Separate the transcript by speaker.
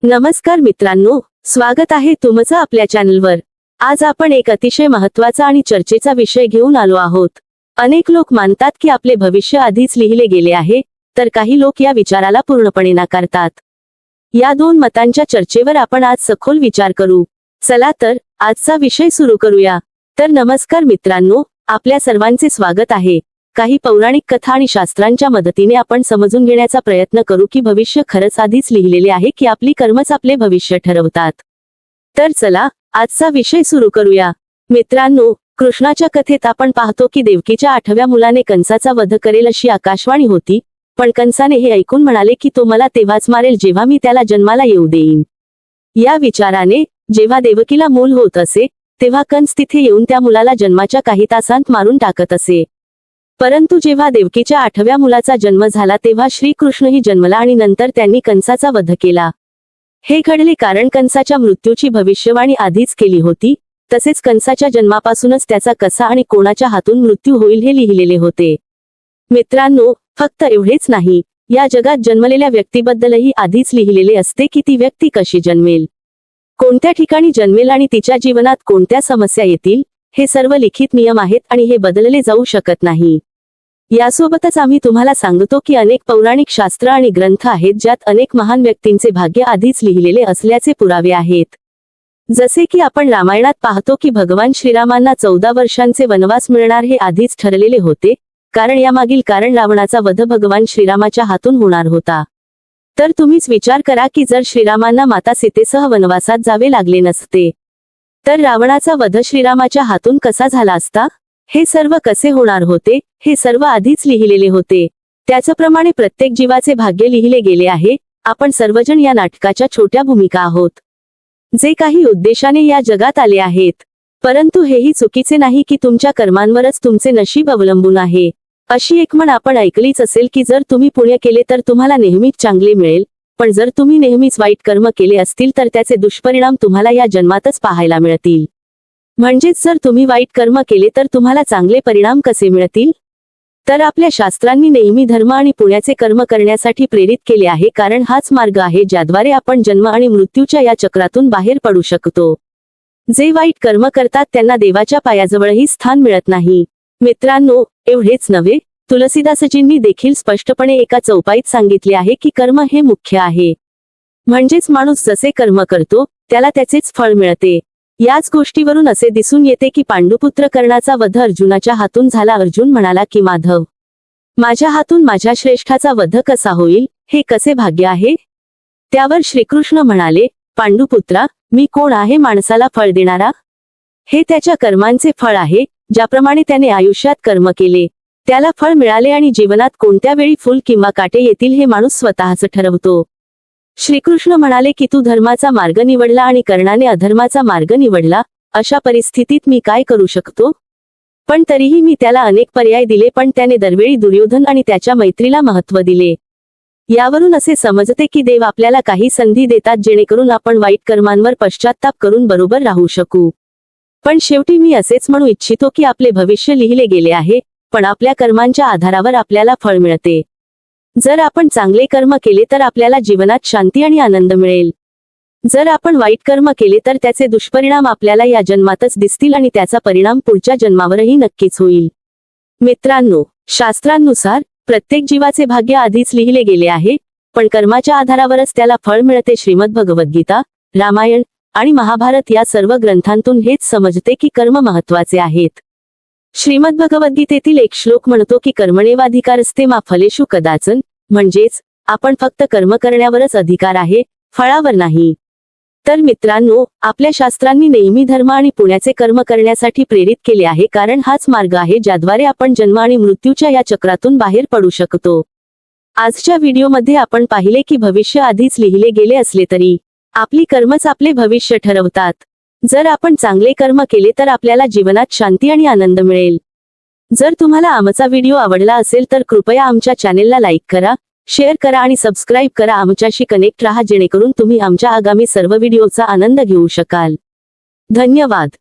Speaker 1: नमस्कार मित्रांनो, स्वागत आहे तुमचं आपल्या चॅनलवर। आज आपण एक अतिशय महत्त्वाचा आणि चर्चेचा विषय घेऊन आलो आहोत। अनेक लोक मानतात की आपले भविष्य आधीच लिहिले गेले आहे, तर काही लोक या विचाराला पूर्णपणे नाकारतात। या दोन मतांच्या चर्चेवर आपण आज सखोल विचार करू। चला तर आजचा विषय सुरू करूया। तर नमस्कार मित्रांनो, आपल्या सर्वांचे स्वागत आहे। काही पौराणिक कथा आणि शास्त्रांच्या मदतीने आपण समजून घेण्याचा प्रयत्न करू की भविष्य खरंच आधीच लिहिलेले आहे की आपली कर्मच आपले भविष्य ठरवतात। तर चला आजचा विषय सुरू करूया। मित्रांनो, कृष्णाच्या कथेत आपण पाहतो की देवकीच्या 8व्या मुलाने कंसाचा वध करेल अशी आकाशवाणी होती, पण कंसाने हे ऐकून म्हणाले की तो मला तेव्हाच मारेल जेव्हा मी त्याला जन्माला येऊ देईन। या विचाराने जेव्हा देवकीला मूल होत असे, तेव्हा कंस तिथे येऊन त्या मुलाला जन्माच्या काही तासांत मारून टाकत असे। परंतु जेव्हा देवकीच्या 8व्या मुलाचा जन्म झाला तेव्हा श्रीकृष्णही जन्मला आणि नंतर त्यांनी कंसाचा वध केला। हे घडले कारण कंसाच्या मृत्यूची भविष्यवाणी आधीच केली होती, तसेच कंसाच्या जन्मापासूनच त्याचा कसा आणि कोणाच्या हातून मृत्यू होईल हे लिहिलेले होते। मित्रांनो, फक्त एवढेच नाही, या जगात जन्मलेल्या व्यक्तीबद्दलही आधीच लिहिलेले असते की ती व्यक्ती कशी जन्मेल, कोणत्या ठिकाणी जन्मेल आणि तिच्या जीवनात कोणत्या समस्या येतील, हे सर्व लिखित नियम आहेत आणि हे बदलले जाऊ शकत नाही। यासोबतच आम्ही तुम्हाला सांगतो की अनेक पौराणिक शास्त्र आणि ग्रंथ आहेत ज्यात अनेक महान व्यक्तींचे भाग्य आधीच लिहिलेले असल्याचे पुरावे आहेत। जसे की आपण रामायणात पाहतो की भगवान श्रीरामांना 14 वर्षांचे वनवास मिळणार हे आधीच ठरलेले होते, कारण यामागील कारण रावणाचा वध भगवान श्रीरामाच्या हातून होणार होता। तर तुम्हीच विचार करा की जर श्रीरामांना माता सीतेसह वनवासात जावे लागले नसते, तर रावणाचा वध श्रीरामाच्या हातून कसा झाला असता? हे सर्व कसे होणार होते, हे सर्व आधीच लिहिलेले होते। त्याचप्रमाणे प्रत्येक जीवाचे भाग्य लिहिले गेले आहे। आपण सर्वजण या नाटकाच्या छोट्या भूमिका आहोत, जे काही उद्देशाने या जगात आले आहेत। परंतु हेही चुकीचे नाही की तुमच्या कर्मांवरच तुमचे नशीब अवलंबून आहे। अशी एक म्हण आपण ऐकलीच असेल की जर तुम्ही पुण्य केले तर तुम्हाला नेहमीच चांगले मिळेल, पण जर तुम्ही नेहमीच वाईट कर्म केले असतील तर त्याचे दुष्परिणाम तुम्हाला या जन्मातच पाहायला मिळतील। म्हणजेच जर तुम्ही वाईट कर्म केले तर तुम्हाला चांगले परिणाम कसे मिळतील? तर आपल्या शास्त्रांनी नेहमी धर्म आणि पुण्याचे कर्म करण्यासाठी प्रेरित केले आहे, कारण हाच मार्ग आहे ज्याद्वारे आपण जन्म आणि मृत्यूच्या या चक्रातून बाहेर पडू शकतो। जे वाईट कर्म करतात त्यांना देवाच्या पायाजवळही स्थान मिळत नाही। मित्रांनो, एवढेच नव्हे, तुलसीदासजींनी देखील स्पष्टपणे एका चौपाईत सांगितले आहे की कर्म हे मुख्य आहे। म्हणजेच माणूस जसे कर्म करतो त्याला त्याचेच फळ मिळते। याच गोष्टीवरून असे दिसून येते की पांडुपुत्र कर्णाचा वध अर्जुनाच्या हातून झाला। अर्जुन म्हणाला की माधव, माझ्या हातून माझ्या श्रेष्ठाचा वध कसा होईल, हे कसे भाग्य आहे? त्यावर श्रीकृष्ण म्हणाले, पांडुपुत्रा, मी कोण आहे माणसाला फळ देणारा? हे त्याच्या कर्मांचे फळ आहे। ज्याप्रमाणे त्याने आयुष्यात कर्म केले त्याला फळ मिळाले आणि जीवनात कोणत्या वेळी फुल किंवा काटे येतील हे माणूस स्वतःच ठरवतो। श्रीकृष्ण म्हणाले की तू धर्माचा मार्ग निवडला आणि कर्णाने अधर्माचा मार्ग निवडला, अशा परिस्थितीत मी काय करू शकतो? पण तरीही मी त्याला अनेक पर्याय दिले, पण त्याने दरवेळी दुर्योधन आणि त्याच्या मैत्रीला महत्त्व दिले। यावरून असे समजते की देव आपल्याला काही संधी देतात जेणेकरून आपण वाईट कर्मांवर पश्चात्ताप करून बरोबर राहू शकू। पण शेवटी मी असेच म्हणू इच्छितो की आपले भविष्य लिहिले गेले आहे, पण आपल्या कर्मांच्या आधारावर आपल्याला फळ मिळते। जर आपण चांगले कर्म केले तर आपल्याला जीवनात शांती आणि आनंद मिळेल। जर आपण वाईट कर्म केले तर त्याचे दुष्परिणाम आपल्याला या जन्मातच दिसतील आणि त्याचा परिणाम पुढच्या जन्मावरही नक्कीच होईल। मित्रांनो, शास्त्रांनुसार प्रत्येक जीवाचे भाग्य आधीच लिहिले गेले आहे, पण कर्माच्या आधारावरच त्याला फळ मिळते। श्रीमद्भगवद्गीता, रामायण आणि महाभारत या सर्व ग्रंथांतून हेच समजते की कर्म महत्त्वाचे आहेत। श्रीमद्भगवद्गीतेतील एक श्लोक म्हणतो की कर्मणेवाधिकारस्ते मा फलेषु कदाचन, म्हणजेच आपण फक्त कर्म करण्यावरच अधिकार आहे, फळावर नाही। तर मित्रांनो, आपल्या शास्त्रांनी नेहमी धर्म आणि पुण्याचे कर्म करण्यासाठी प्रेरित केले आहे, कारण हाच मार्ग आहे ज्याद्वारे आपण जन्म आणि मृत्यूच्या या चक्रातून बाहेर पडू शकतो। आजच्या व्हिडिओमध्ये आपण पाहिले की भविष्य आधीच लिहिले गेले असले तरी आपली कर्मच आपले भविष्य ठरवतात। जर आपण चांगले कर्म केले तर आपल्याला जीवनात शांती आणि आनंद मिळेल। जर तुम्हाला आमचा व्हिडिओ आवडला असेल तर कृपया आमच्या चॅनेलला लाईक करा, शेअर करा आणि सबस्क्राईब करा। आमच्याशी कनेक्ट राहा जेणेकरून तुम्ही आमच्या आगामी सर्व व्हिडिओचा आनंद घेऊ शकाल। धन्यवाद।